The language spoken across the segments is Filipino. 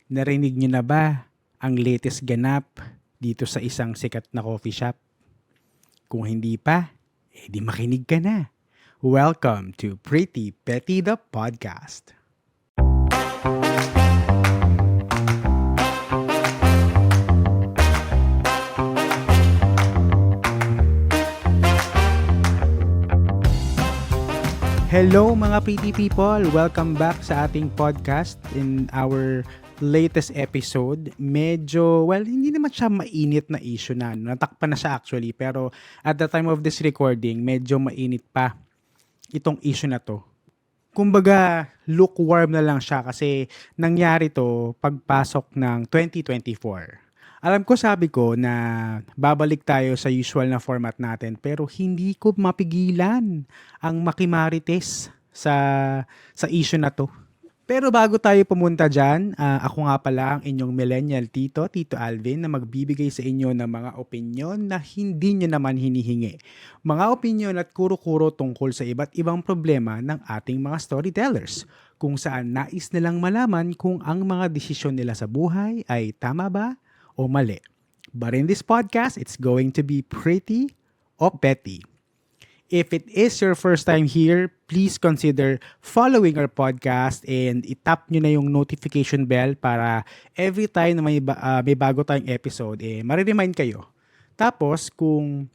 Narinig niyo na ba ang latest ganap dito sa isang sikat na coffee shop? Kung hindi pa, di makinig ka na. Welcome to Pretty Petty the Podcast. Hello mga pretty people! Welcome back sa ating podcast in our latest episode. Medyo, hindi naman siya mainit na issue na. Natakpan na siya actually. Pero at the time of this recording, medyo mainit pa itong issue na to. Kumbaga, lukewarm na lang siya kasi nangyari to pagpasok ng 2024. Alam ko sabi ko na babalik tayo sa usual na format natin pero hindi ko mapigilan ang makimarites sa issue na to. Pero bago tayo pumunta dyan, ako nga pala ang inyong millennial Tito Alvin na magbibigay sa inyo ng mga opinyon na hindi nyo naman hinihingi. Mga opinyon at kuro-kuro tungkol sa iba't ibang problema ng ating mga storytellers, kung saan nais nilang malaman kung ang mga desisyon nila sa buhay ay tama ba o mali. But in this podcast, it's going to be pretty o petty. If it is your first time here, please consider following our podcast and itap nyo na yung notification bell para every time na may bago tayong episode, mariremind kayo. Tapos, kung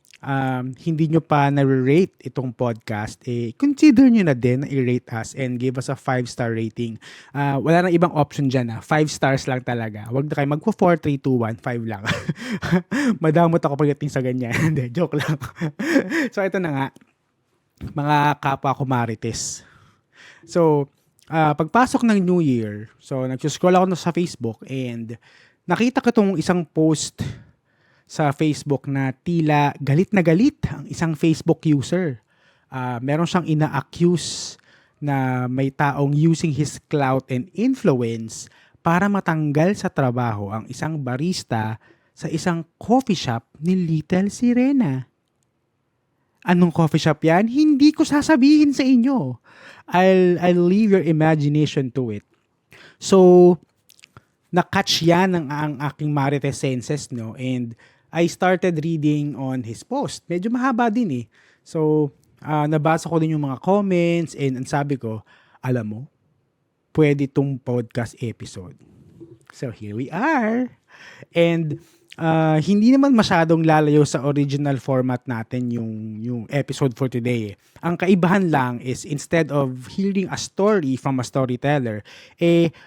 hindi nyo pa na-rate itong podcast, consider nyo na din na i-rate us and give us a 5-star rating. Wala nang ibang option dyan. 5 stars lang talaga. Huwag na kayo magpo 4, 3, 2, 1, 5 lang. Madamot ako pagdating sa ganyan. Hindi, joke lang. So, ito na nga. Mga kapwa ko marites. So, pagpasok ng New Year, so nag-scroll ako sa Facebook and nakita ko itong isang post sa Facebook na tila galit na galit ang isang Facebook user. Meron siyang ina-accuse na may taong using his clout and influence para matanggal sa trabaho ang isang barista sa isang coffee shop ni Little Sirena. Anong coffee shop yan? Hindi ko sasabihin sa inyo. I'll leave your imagination to it. So, na-catch yan ang aking marites senses, no? And I started reading on his post. Medyo mahaba din eh. So, nabasa ko din yung mga comments and ang sabi ko, alam mo, pwede tong podcast episode. So, here we are. And hindi naman masyadong lalayo sa original format natin yung episode for today. Ang kaibahan lang is instead of hearing a story from a storyteller,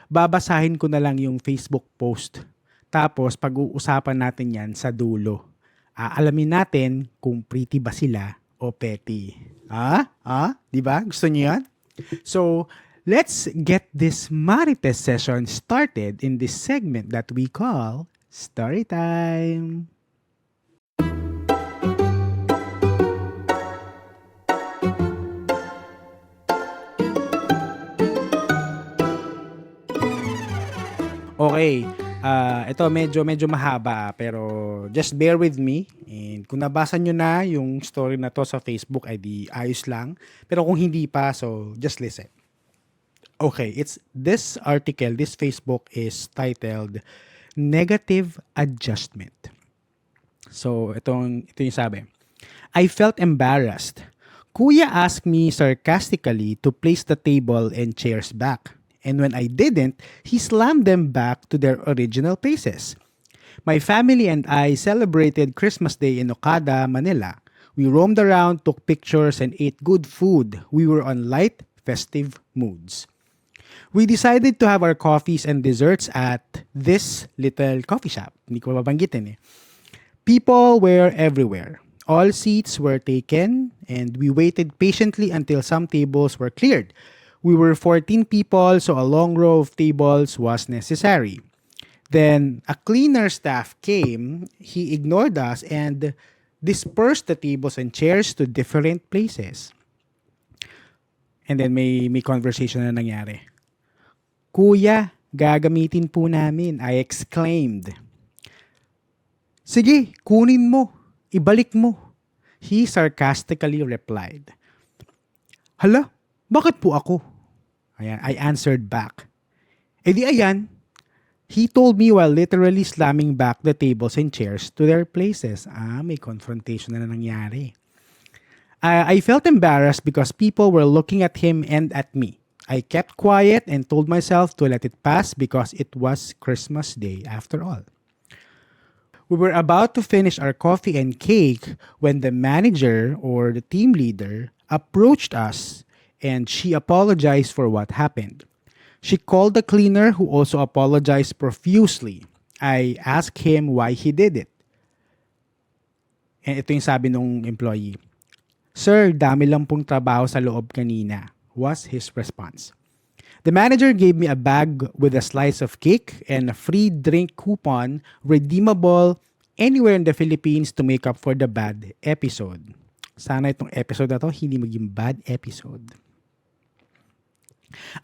babasahin ko na lang yung Facebook post. Tapos pag-uusapan natin yan sa dulo. Alamin natin kung pretty ba sila o petty. Di ba? Gusto niyo yan? So, let's get this Marites session started in this segment that we call Story Time! Okay, ito medyo mahaba pero just bear with me. And kung nabasa nyo na yung story na to sa Facebook, ay di ayos lang. Pero kung hindi pa, so just listen. Okay, it's this article, this Facebook is titled Negative Adjustment. So, ito yung sabi. I felt embarrassed. Kuya asked me sarcastically to place the table and chairs back. And when I didn't, he slammed them back to their original places. My family and I celebrated Christmas Day in Okada, Manila. We roamed around, took pictures, and ate good food. We were on light, festive moods. We decided to have our coffees and desserts at this little coffee shop. Hindi ko mabanggitin eh. People were everywhere. All seats were taken and we waited patiently until some tables were cleared. We were 14 people, so a long row of tables was necessary. Then a cleaner staff came, he ignored us and dispersed the tables and chairs to different places. And then may conversation na nangyari. Kuya, gagamitin po namin, I exclaimed. Sige, kunin mo, ibalik mo. He sarcastically replied. Hala, bakit po ako? Ayan, I answered back. Di ayan, He told me while literally slamming back the tables and chairs to their places. May confrontation na nangyari. I felt embarrassed because people were looking at him and at me. I kept quiet and told myself to let it pass because it was Christmas Day after all. We were about to finish our coffee and cake when the manager or the team leader approached us and she apologized for what happened. She called the cleaner who also apologized profusely. I asked him why he did it. And ito yung sabi nung employee. Sir, dami lang pong trabaho sa loob kanina, was his response. The manager gave me a bag with a slice of cake and a free drink coupon redeemable anywhere in the Philippines to make up for the bad episode. Sana itong episode na to hindi maging bad episode.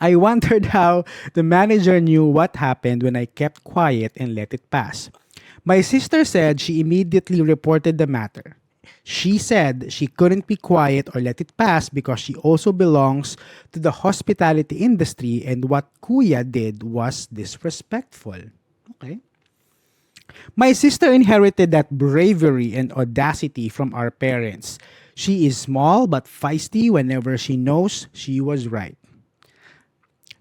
I wondered how the manager knew what happened when I kept quiet and let it pass. My sister said she immediately reported the matter. She said she couldn't be quiet or let it pass because she also belongs to the hospitality industry and what Kuya did was disrespectful. Okay. My sister inherited that bravery and audacity from our parents. She is small but feisty whenever she knows she was right.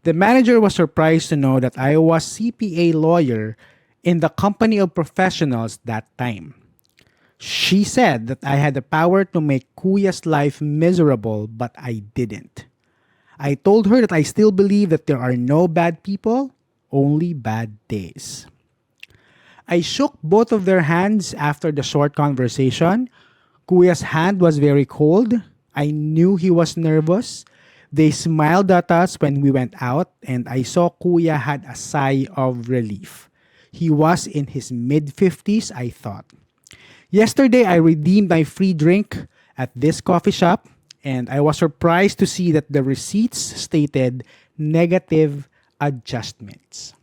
The manager was surprised to know that I was CPA lawyer in the company of professionals that time. She said that I had the power to make Kuya's life miserable, but I didn't. I told her that I still believe that there are no bad people, only bad days. I shook both of their hands after the short conversation. Kuya's hand was very cold. I knew he was nervous. They smiled at us when we went out, and I saw Kuya had a sigh of relief. He was in his mid-50s, I thought. Yesterday, I redeemed my free drink at this coffee shop, and I was surprised to see that the receipts stated negative adjustments.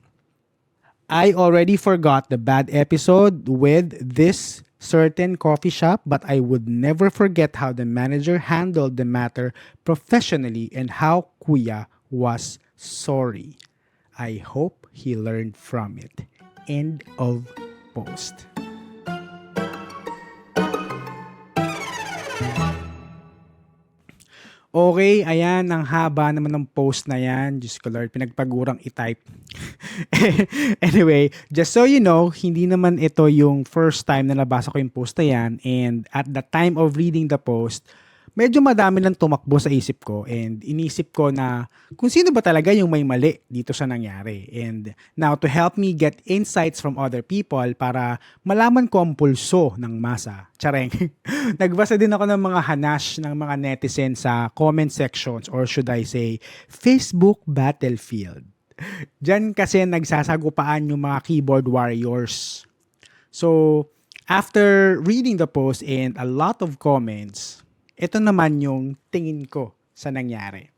I already forgot the bad episode with this certain coffee shop, but I would never forget how the manager handled the matter professionally and how Kuya was sorry. I hope he learned from it. End of post. Okay, ayan, ang haba naman ng post na yan. Diyos ko Lord, pinagpagurang i-type. Anyway, just so you know, hindi naman ito yung first time na nabasa ko yung post na yan. And at the time of reading the post, medyo madami lang tumakbo sa isip ko. And inisip ko na kung sino ba talaga yung may mali dito sa nangyari. And now, to help me get insights from other people para malaman ko ang pulso ng masa. Tsareng. Nagbasa din ako ng mga hanash ng mga netizens sa comment sections or should I say, Facebook battlefield. Diyan kasi nagsasagupaan yung mga keyboard warriors. So, after reading the post and a lot of comments, ito naman yung tingin ko sa nangyari.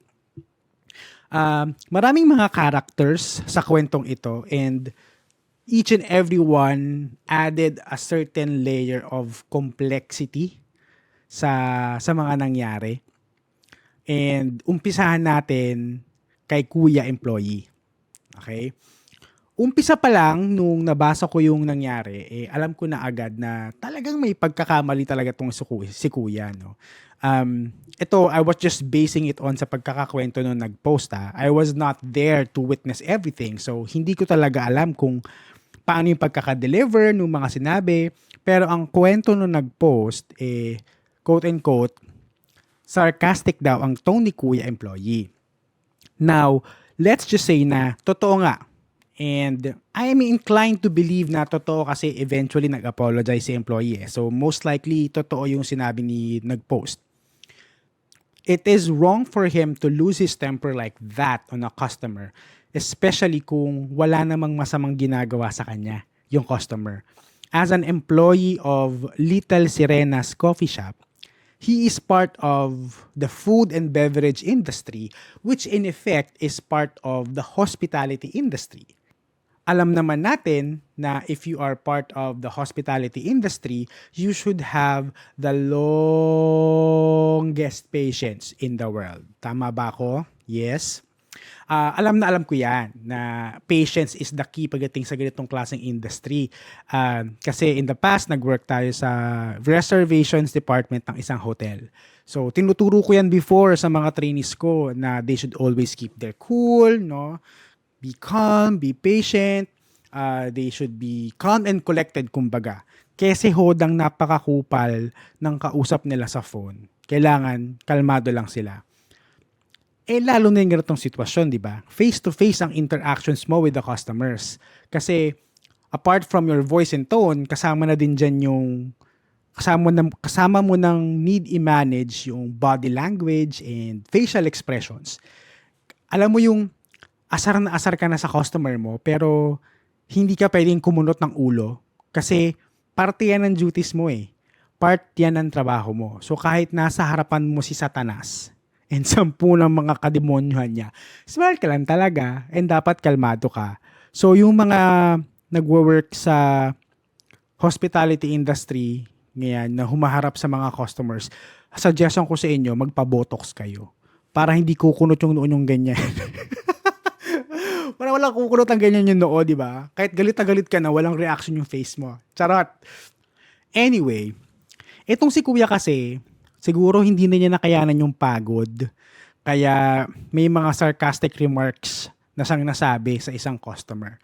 Maraming mga characters sa kwentong ito and each and every one added a certain layer of complexity sa mga nangyari. And umpisahan natin kay Kuya employee. Okay? Umpisa pa lang nung nabasa ko yung nangyari, alam ko na agad na talagang may pagkakamali talaga tong si Kuya, no? Ito, I was just basing it on sa pagkakakwento nung nag-post. I was not there to witness everything. So, hindi ko talaga alam kung paano yung pagkaka-deliver ng mga sinabi. Pero ang kwento nung nag-post, quote-unquote, sarcastic daw ang tone ni Kuya employee. Now, let's just say na totoo nga. And I am inclined to believe na totoo kasi eventually nag-apologize si employee. So, most likely, totoo yung sinabi ni nag-post. It is wrong for him to lose his temper like that on a customer, especially kung wala namang masamang ginagawa sa kanya, yung customer. As an employee of Little Sirena's coffee shop, he is part of the food and beverage industry, which in effect is part of the hospitality industry. Alam naman natin na if you are part of the hospitality industry, you should have the longest patience in the world. Tama ba ako? Yes. Alam ko yan na patience is the key pagdating sa ganitong klaseng industry. Kasi in the past, nag-work tayo sa reservations department ng isang hotel. So, tinuturo ko yan before sa mga trainees ko na they should always keep their cool, no? Be calm, be patient. They should be calm and collected, kumbaga. Kasi hodang napakakupal ng kausap nila sa phone. Kailangan kalmado lang sila. Lalo na yung ganitong sitwasyon, di ba? Face-to-face ang interactions mo with the customers. Kasi, apart from your voice and tone, kasama na din dyan yung, kasama mo ng need i-manage yung body language and facial expressions. Alam mo yung asar na asar ka na sa customer mo, pero hindi ka pwedeng kumunot ng ulo. Kasi, parte yan ng duties mo eh. Part yan ng trabaho mo. So, kahit nasa harapan mo si Satanas, and 10 ng mga kademonyuhan niya, smile ka lang talaga and dapat kalmado ka. So, yung mga nagwo-work sa hospitality industry ngayon na humaharap sa mga customers, suggestion ko sa inyo, magpa-botox kayo para hindi kukunot yung noon yung ganyan. Para walang kukunot ang ganyan yung noo, di ba? Kahit galit na galit ka na, walang reaction yung face mo. Charot! Anyway, etong si Kuya kasi, siguro hindi na niya nakayanan yung pagod. Kaya may mga sarcastic remarks na siyang nasabi sa isang customer.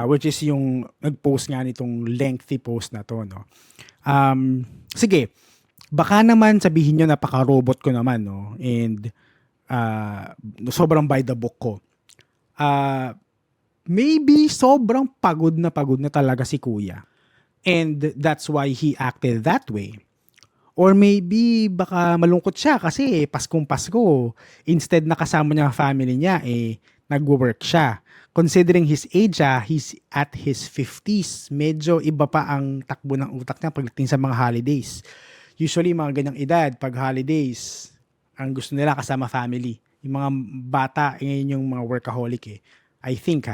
Which is yung nag-post nga nitong lengthy post na to. No? Sige, baka naman sabihin nyo napaka-robot ko naman. No? And sobrang by the book ko. Maybe sobrang pagod na talaga si Kuya. And that's why he acted that way. Or maybe baka malungkot siya kasi Paskong Pasko, instead na kasama niya ang family niya, nagwo-work siya. Considering his age, he's at his 50s. Medyo iba pa ang takbo ng utak niya pagdating sa mga holidays. Usually, mga ganyang edad, pag holidays, ang gusto nila kasama family. Yung mga bata, ngayon yung mga workaholic I think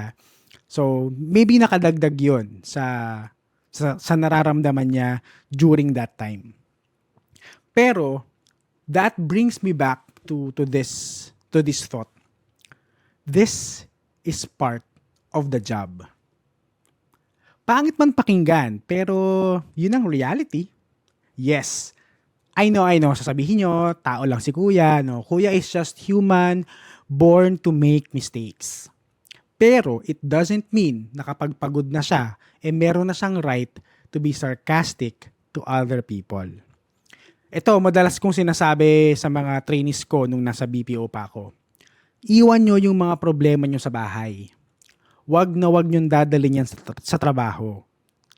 So, maybe nakadagdag yun sa nararamdaman niya during that time. Pero that brings me back to this thought. This is part of the job. Pangit man pakinggan, pero yun ang reality. Yes. I know, sasabihin nyo, tao lang si Kuya, no? Kuya is just human, born to make mistakes. Pero it doesn't mean na kapag pagod na siya, meron na siyang right to be sarcastic to other people. Ito, madalas kong sinasabi sa mga trainees ko nung nasa BPO pa ako. Iwan nyo yung mga problema nyo sa bahay. Wag nyo dadalhin yan sa trabaho.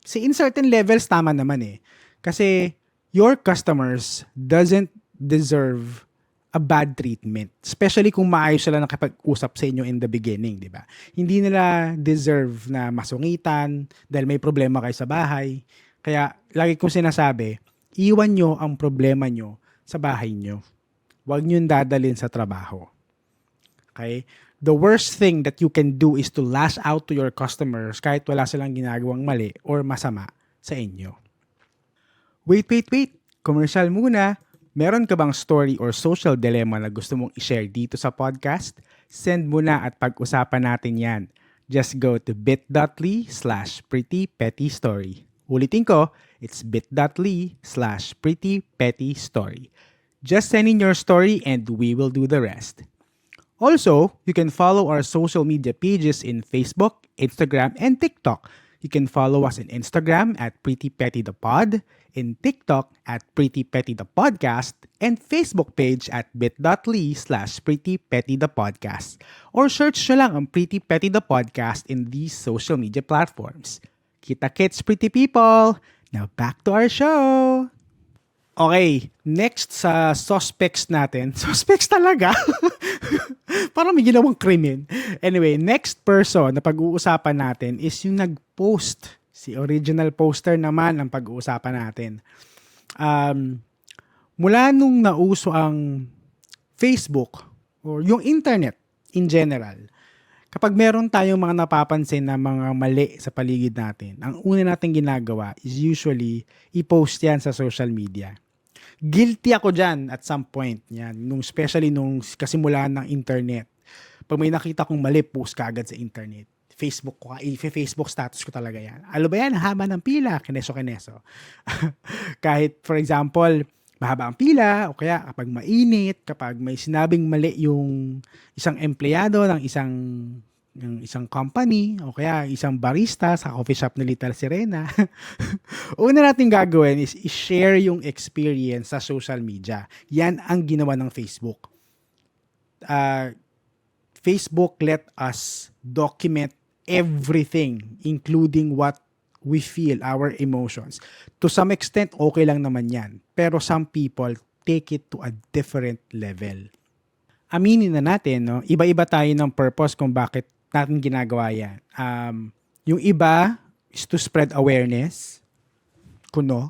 Kasi in certain levels, tama naman Kasi your customers doesn't deserve a bad treatment. Especially kung maayos sila nakipag-usap sa inyo in the beginning, di ba? Hindi nila deserve na masungitan dahil may problema kayo sa bahay. Kaya, lagi kong sinasabi, iwan nyo ang problema nyo sa bahay nyo. Huwag nyo dadalhin sa trabaho. Okay? The worst thing that you can do is to lash out to your customers kahit wala silang ginagawang mali or masama sa inyo. Wait. Commercial muna. Meron ka bang story or social dilemma na gusto mong i-share dito sa podcast? Send mo na at pag-usapan natin yan. Just go to bit.ly/prettypettystory. Ulitin ko, it's bit.ly/prettypettystory. Just send in your story and we will do the rest. Also, you can follow our social media pages in Facebook, Instagram, and TikTok. You can follow us on Instagram at PrettyPettyThePod, in TikTok at PrettyPettyThePodcast, and Facebook page at bit.ly/PrettyPettyThePodcast. Or search nyo lang ang Pretty Petty the Podcast in these social media platforms. Kita-kits, pretty people! Now back to our show! Okay, next sa suspects natin. Suspects talaga? Parang may ginawang krimen. Anyway, next person na pag-uusapan natin is yung nag-post. Si original poster naman ang pag-uusapan natin. Mula nung nauso ang Facebook or yung internet in general, kapag meron tayong mga napapansin na mga mali sa paligid natin, ang una natin ginagawa is usually i-post yan sa social media. Guilty ako dyan at some point. Yan, especially nung kasimulan ng internet. Pag may nakita kong mali, post ka agad sa internet. Facebook ko, Facebook status ko talaga yan. Ano ba yan? Haba ng pila, kineso. Kahit, for example, mahaba ang pila, o kaya kapag mainit, kapag may sinabing mali yung isang empleyado ng isang company, o kaya isang barista sa coffee shop ni Little Sirena, una natin gagawin is i-share yung experience sa social media. Yan ang ginawa ng Facebook. Facebook let us document everything, including what we feel, our emotions. To some extent, okay lang naman yan. Pero some people take it to a different level. Aminin na natin, no? Iba-iba tayo ng purpose kung bakit natin ginagawa yan. Yung iba is to spread awareness, kuno.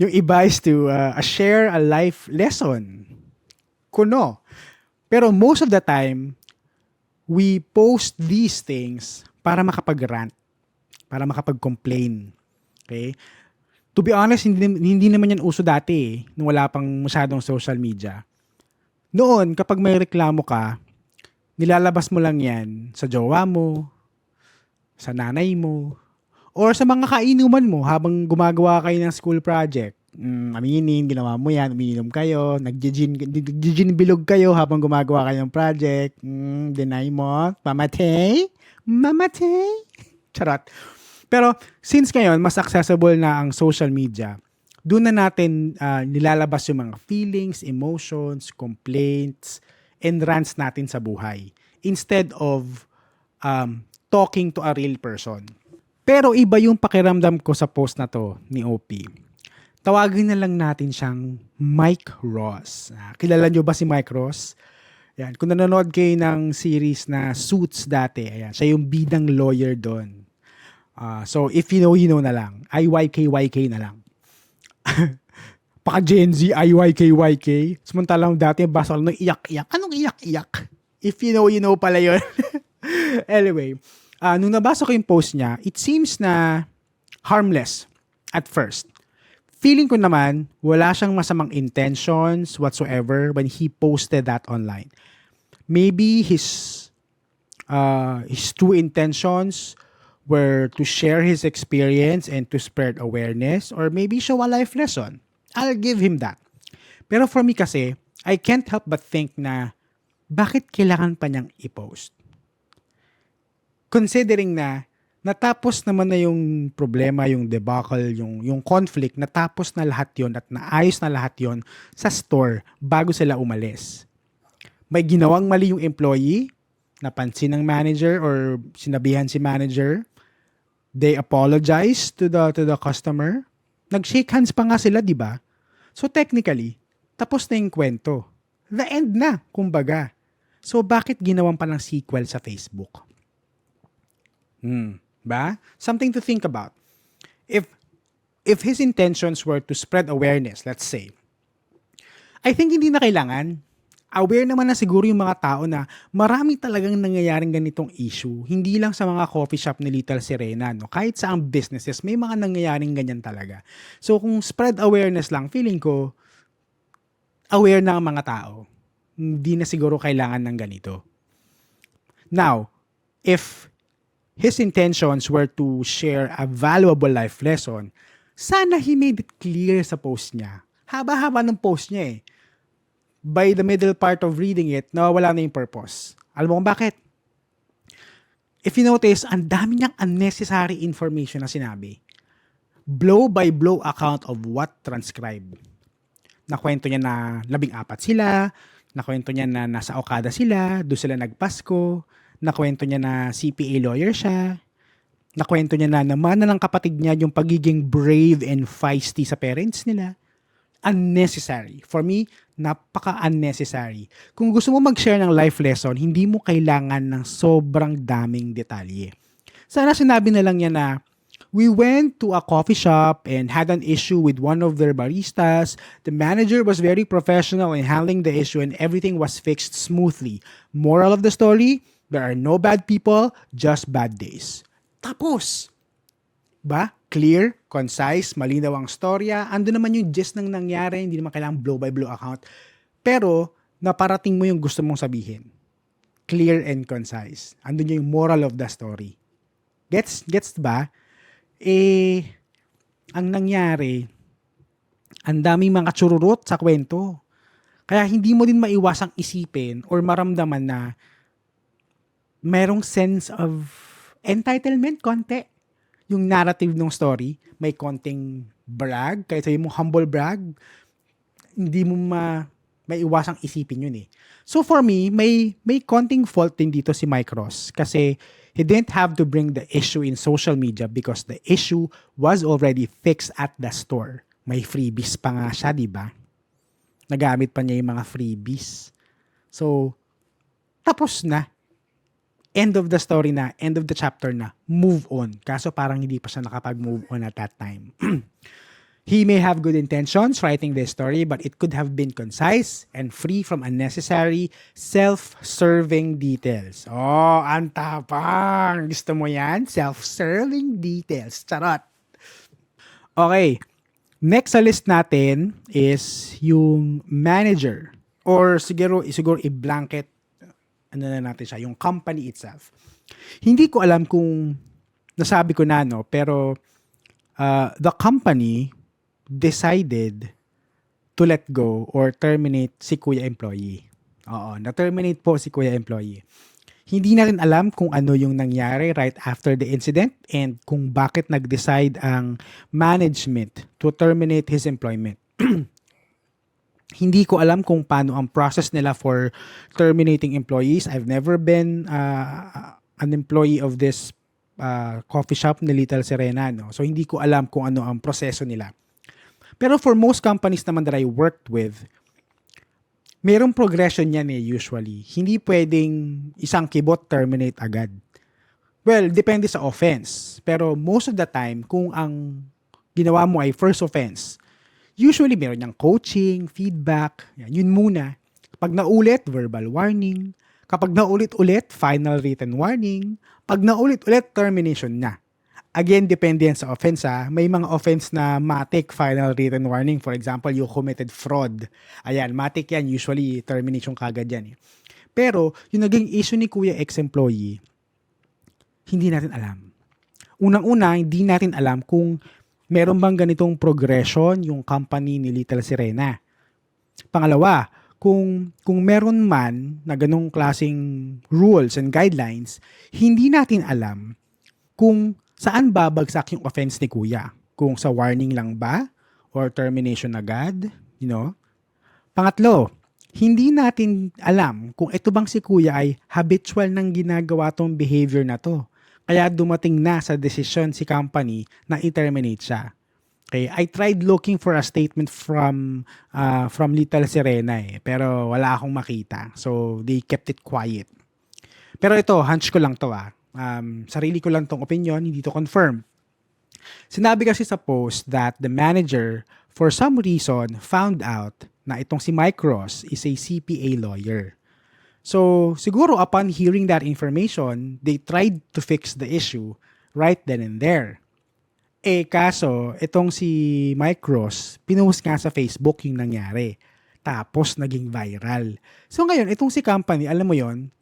Yung iba is to share a life lesson, kuno. Pero most of the time, we post these things para makapag-rant, para makapag-complain. Okay? To be honest, hindi naman yan uso dati nung wala pang masyadong social media. Noon, kapag may reklamo ka, nilalabas mo lang yan sa jowa mo, sa nanay mo, or sa mga kainuman mo habang gumagawa kayo ng school project. Aminin, ginawa mo yan, umiinom kayo, nag-gin bilog kayo habang gumagawa kayo ng project. Deny mo, mamatay. Charot. Pero since ngayon, mas accessible na ang social media, doon na natin nilalabas yung mga feelings, emotions, complaints, and rants natin sa buhay. Instead of talking to a real person. Pero iba yung pakiramdam ko sa post na to ni OP. Tawagin na lang natin siyang Mike Ross. Kilala nyo ba si Mike Ross? Yan. Kung nanonood kayo ng series na Suits dati, ayan, siya yung bidang lawyer doon. So if you know na lang. IYKYK na lang. Paka Gen Z, IYKYK. Samantalang dati, basa ko lang ng iyak-iyak. Anong iyak-iyak? If you know pala yun. Anyway, nung nabasa ko yung post niya, it seems na harmless at first. Feeling ko naman, wala siyang masamang intentions whatsoever when he posted that online. Maybe his true intentions were to share his experience and to spread awareness, or maybe show a life lesson. I'll give him that. Pero for me kasi, I can't help but think na bakit kailangan pa niyang i-post? Considering na natapos naman na yung problema, yung debacle, yung conflict, natapos na lahat yon at naayos na lahat yon sa store bago sila umalis. May ginawang mali yung employee, napansin ng manager or sinabihan si manager, they apologize to the customer, nag-shake hands pa nga sila, di ba? So technically, tapos na yung kwento. The end na, kumbaga. So bakit ginawan pa ng sequel sa Facebook? Ba? Something to think about. If his intentions were to spread awareness, let's say, I think hindi na kailangan. Aware naman na siguro yung mga tao na marami talagang nangyayaring ganitong issue. Hindi lang sa mga coffee shop ni Little Sirena, no? Kahit sa ang businesses, may mga nangyayaring ganyan talaga. So kung spread awareness lang, feeling ko, aware na ang mga tao. Hindi na siguro kailangan ng ganito. Now, if his intentions were to share a valuable life lesson, sana he made it clear sa post niya. Haba-haba ng post niya eh. By the middle part of reading it, nawawala na yung purpose. Alam mo kung bakit? If you notice, ang dami niyang unnecessary information na sinabi. Blow-by-blow account of what transcribed. Nakwento niya na 14 sila, nakwento niya na nasa Okada sila, doon sila nagpasko, nakwento niya na CPA lawyer siya, nakwento niya na naman ng kapatid niya yung pagiging brave and feisty sa parents nila. Unnecessary. For me, napaka-unnecessary. Kung gusto mo mag-share ng life lesson, hindi mo kailangan ng sobrang daming detalye. Sana sinabi na lang niya na, we went to a coffee shop and had an issue with one of their baristas. The manager was very professional in handling the issue and everything was fixed smoothly. Moral of the story, there are no bad people, just bad days. Tapos. Ba? Clear, concise, malinaw ang storya. Ando naman yung gist ng nangyari, hindi naman kailangang blow-by-blow account. Pero, naparating mo yung gusto mong sabihin. clear and concise. Andun yung moral of the story. Gets ba? Ang nangyari, ang daming mga tsururot sa kwento. Kaya hindi mo din maiwasang isipin or maramdaman na merong sense of entitlement konti. Yung narrative ng story, may konting brag, kahit sabi mo humble brag, hindi mo maiwasang isipin yun eh. So for me, may konting fault din dito si Mike Ross kasi he didn't have to bring the issue in social media because the issue was already fixed at the store. May freebies pa nga siya, di ba? Nagamit pa niya yung mga freebies. So, tapos na. End of the story na, end of the chapter na, move on. Kaso parang hindi pa siya nakapag-move on at that time. He may have good intentions writing this story, but it could have been concise and free from unnecessary self-serving details. Oh, ang tapang! Gusto mo yan? Self-serving details. Charot! Okay. Next sa list natin is yung manager. Or siguro i-blanket na natin siya, yung company itself. Hindi ko alam kung nasabi ko na, no, pero the company decided to let go or terminate si Kuya Employee. Oo, na-terminate po si Kuya Employee. Hindi na rin alam kung ano yung nangyari right after the incident and kung bakit nag-decide ang management to terminate his employment. Hindi ko alam kung paano ang process nila for terminating employees. I've never been an employee of this coffee shop ni Little Serena. No? So hindi ko alam kung ano ang proseso nila. Pero for most companies naman that I worked with, merong progression yan usually. Hindi pwedeng isang kibot terminate agad. Well, depende sa offense. Pero most of the time, kung ang ginawa mo ay first offense, usually meron niyang coaching, feedback, yun muna. Kapag naulit, verbal warning. Kapag naulit-ulit, final written warning. Pag naulit-ulit, termination na. Again, depende yan sa offense. May mga offense na matik final written warning. For example, you committed fraud. Ayan, matik yan. Usually, termination kagad yan. Pero, yung naging issue ni Kuya ex-employee, hindi natin alam. Unang-una, hindi natin alam kung meron bang ganitong progression yung company ni Little Sirena. Pangalawa, kung meron man na ganong klaseng rules and guidelines, hindi natin alam kung saan babagsak yung offense ni Kuya. Kung sa warning lang ba? Or termination agad? You know? Pangatlo, hindi natin alam kung ito bang si Kuya ay habitual nang ginagawa tong behavior na to. Kaya dumating na sa desisyon si company na i-terminate siya. Okay, I tried looking for a statement from Little Sirena pero wala akong makita. So they kept it quiet. Pero ito, hunch ko lang to sarili ko lang tong opinion, hindi to confirm. Sinabi kasi sa post that the manager, for some reason, found out na itong si Mike Ross is a CPA lawyer. So, siguro upon hearing that information, they tried to fix the issue right then and there. Kaso, itong si Mike Ross, pinost nga sa Facebook yung nangyari. Tapos, naging viral. So, ngayon, itong si company, alam mo yon,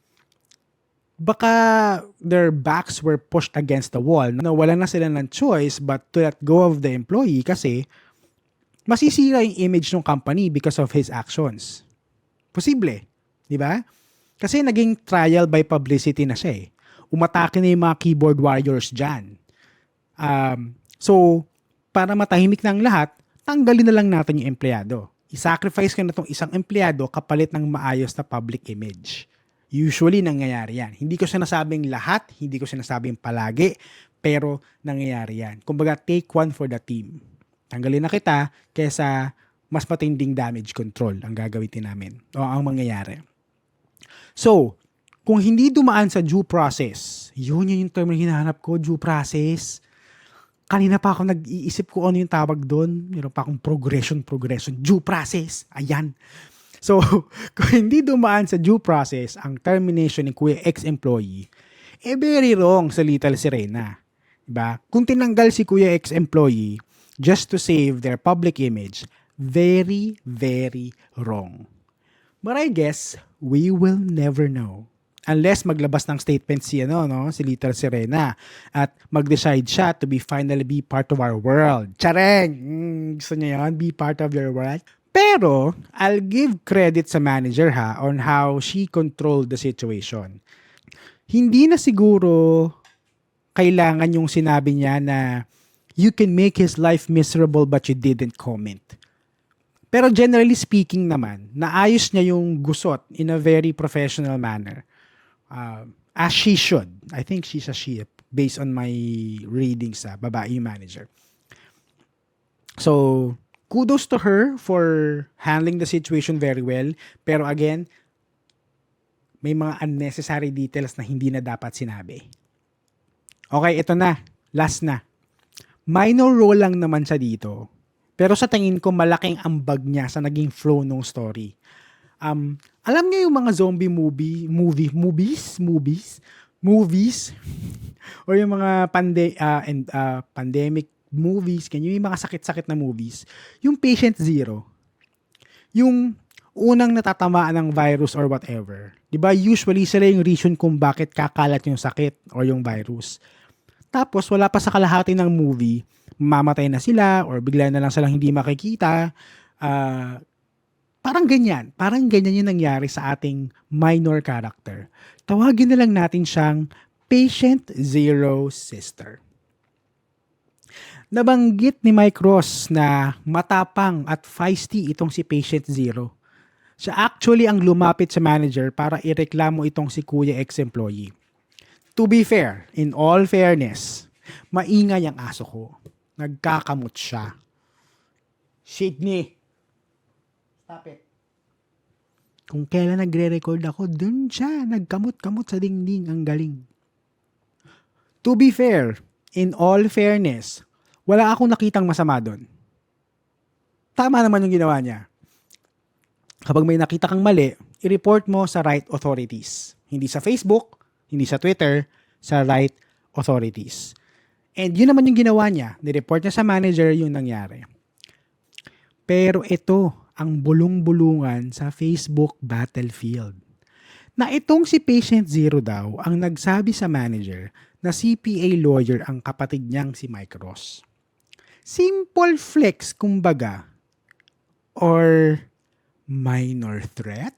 baka their backs were pushed against the wall. Wala na sila ng choice but to let go of the employee kasi masisira yung image ng company because of his actions. Posible. Di ba? Kasi naging trial by publicity na siya Umatake na yung mga keyboard warriors dyan. So, para matahimik ng lahat, tanggalin na lang natin yung empleyado. I-sacrifice ka na itong isang empleyado kapalit ng maayos na public image. Usually, nangyayari yan. Hindi ko sinasabing lahat, hindi ko sinasabing palagi, pero nangyayari yan. Kumbaga, take one for the team. Tanggalin na kita kesa mas matinding damage control ang gagawin namin o ang mangyayari. So, kung hindi dumaan sa due process, yun yung term na hinahanap ko, due process. Kanina pa ako nag-iisip ko ano yung tawag doon. Meron pa akong progression, due process. Ayan. So, kung hindi dumaan sa due process ang termination ni Kuya ex-employee, very wrong sa Little Sirena. Diba? Kung tinanggal si Kuya ex-employee just to save their public image, very, very wrong. But I guess we will never know unless maglabas ng statement si si Little Serena at mag-decide siya to finally be part of our world. Chareng! Gusto niya yun? Be part of your world? Pero, I'll give credit sa manager on how she controlled the situation. Hindi na siguro kailangan yung sinabi niya na you can make his life miserable but you didn't comment. Pero generally speaking naman, naayos niya yung gusot in a very professional manner. As she should. I think she's a she based on my readings sa babae manager. So, kudos to her for handling the situation very well. Pero again, may mga unnecessary details na hindi na dapat sinabi. Okay, ito na. Last na. Minor role lang naman siya dito. Pero sa tingin ko, malaking ambag niya sa naging flow ng story. Alam niyo yung mga zombie movies? Or yung mga pandemic movies, yung mga sakit-sakit na movies. Yung Patient Zero. Yung unang natatamaan ng virus or whatever. Diba? Usually, sila yung reason kung bakit kakalat yung sakit or yung virus. Tapos, wala pa sa kalahati ng movie, mamatay na sila or bigla na lang silang hindi makikita. Parang ganyan. Parang ganyan yung nangyari sa ating minor character. Tawagin na lang natin siyang Patient Zero Sister. Nabanggit ni Mike Ross na matapang at feisty itong si Patient Zero. Siya actually ang lumapit sa manager para ireklamo itong si Kuya ex-employee. To be fair, in all fairness, maingay ang aso ko. Nagkakamot siya. Sydney, stop it. Kung kailan nagre-record ako, dun siya. Nagkamot-kamot sa dingding. Ang galing. To be fair, in all fairness, wala akong nakitang masama dun. Tama naman yung ginawa niya. Kapag may nakita kang mali, i-report mo sa right authorities. Hindi sa Facebook, hindi sa Twitter, sa right authorities. And yun naman yung ginawa niya. Ni-report niya sa manager yung nangyari. Pero ito ang bulong-bulungan sa Facebook battlefield. Na itong si Patient Zero daw ang nagsabi sa manager na CPA lawyer ang kapatid niyang si Mike Ross. Simple flex kumbaga. Or minor threat?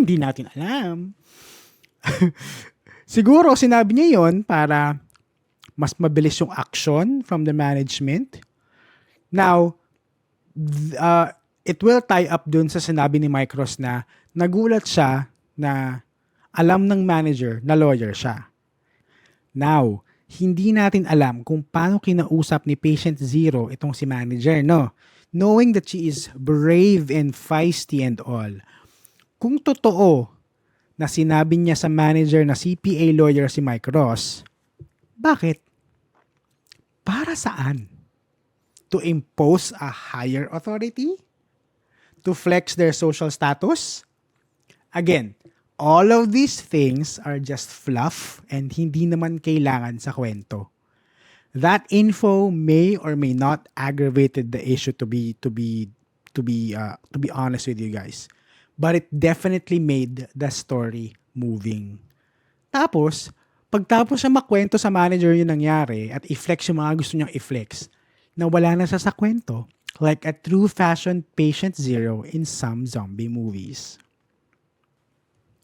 Di natin alam. Siguro sinabi niya yon para mas mabilis yung action from the management. Now, it will tie up dun sa sinabi ni Mike Ross na nagulat siya na alam ng manager na lawyer siya. Now, hindi natin alam kung paano kinausap ni Patient Zero itong si manager, no? Knowing that she is brave and feisty and all. Kung totoo na sinabi niya sa manager na CPA lawyer si Mike Ross, bakit? Para saan? To impose a higher authority? To flex their social status? Again, all of these things are just fluff and hindi naman kailangan sa kwento. That info may or may not aggravated the issue to be honest with you guys. But it definitely made the story moving. Tapos, pagtapos siya makwento sa manager yung nangyari at i-flex yung mga gusto niyang i-flex, nawala na siya sa kwento like a true fashion Patient Zero in some zombie movies.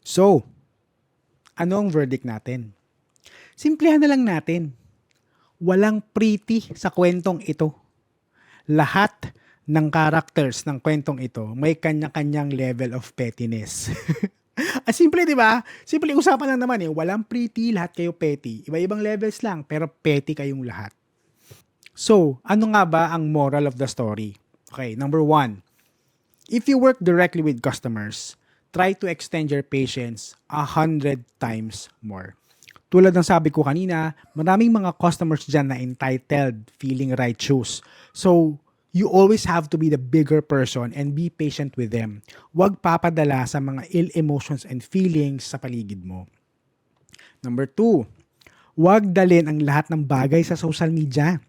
So, ano ang verdict natin? Simplihan na lang natin. Walang pretty sa kwentong ito. Lahat ng characters ng kwentong ito may kanya-kanyang level of pettiness. Simple, di ba? Simple, usapan lang naman eh. Walang pretty, lahat kayo petty. Iba-ibang levels lang, pero petty kayong lahat. So, ano nga ba ang moral of the story? Okay, number 1. If you work directly with customers, try to extend your patience 100 times more. Tulad ng sabi ko kanina, maraming mga customers dyan na entitled, feeling righteous. So, you always have to be the bigger person and be patient with them. Huwag papadala sa mga ill emotions and feelings sa paligid mo. Number 2, huwag dalhin ang lahat ng bagay sa social media.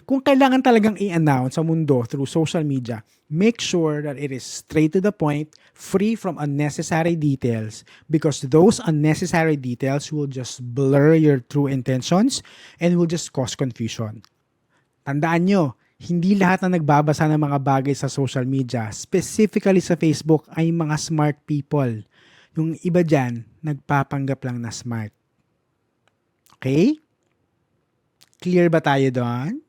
Kung kailangan talagang i-announce sa mundo through social media, make sure that it is straight to the point, free from unnecessary details, because those unnecessary details will just blur your true intentions and will just cause confusion. Tandaan nyo, hindi lahat na nagbabasa ng mga bagay sa social media, specifically sa Facebook, ay mga smart people. Yung iba dyan, nagpapanggap lang na smart. Okay? Clear ba tayo doon?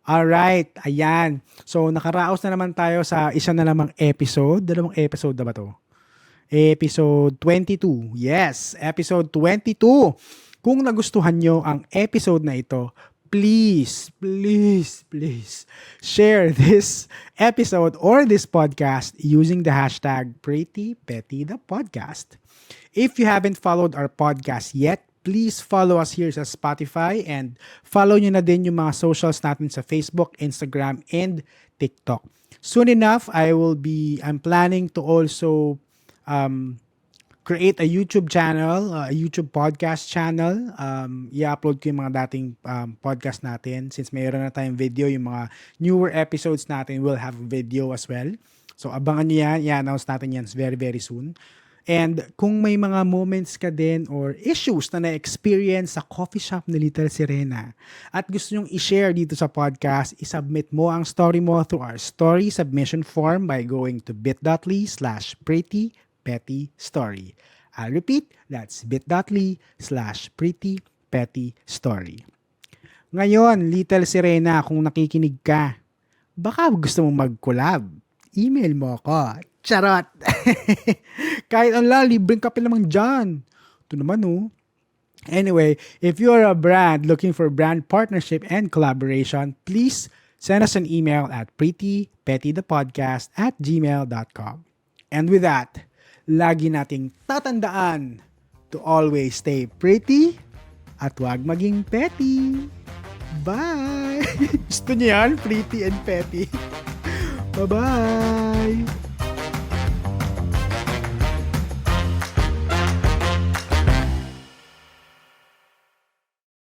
Alright, ayan. So, nakaraos na naman tayo sa isa na namang episode. Dalawang episode na ba to? Episode 22. Yes, episode 22. Kung nagustuhan nyo ang episode na ito, please share this episode or this podcast using the hashtag PrettyPettyThePodcast. If you haven't followed our podcast yet, please follow us here sa Spotify and follow nyo na din yung mga socials natin sa Facebook, Instagram, and TikTok. Soon enough, I'm planning to also create a YouTube channel, a YouTube podcast channel. I-upload ko yung mga dating podcast natin. Since mayroon na tayong video, yung mga newer episodes natin will have video as well. So abangan nyo yan. I-announce natin yan very, very soon. And kung may mga moments ka din or issues na na-experience sa coffee shop ni Little Sirena at gusto nyong i-share dito sa podcast, isubmit mo ang story mo through our story submission form by going to bit.ly/prettypettystory. I'll repeat, that's bit.ly/prettypettystory. Ngayon, Little Sirena, kung nakikinig ka, baka gusto mong mag-collab, email mo ako. Charot! Kahit libreng kape naman dyan. Ito naman Anyway, if you're a brand looking for brand partnership and collaboration, please send us an email at prettypettythepodcast@gmail.com. And with that, lagi nating tatandaan to always stay pretty at huwag maging petty. Bye! Gusto niyo yan? Pretty and petty. Bye-bye!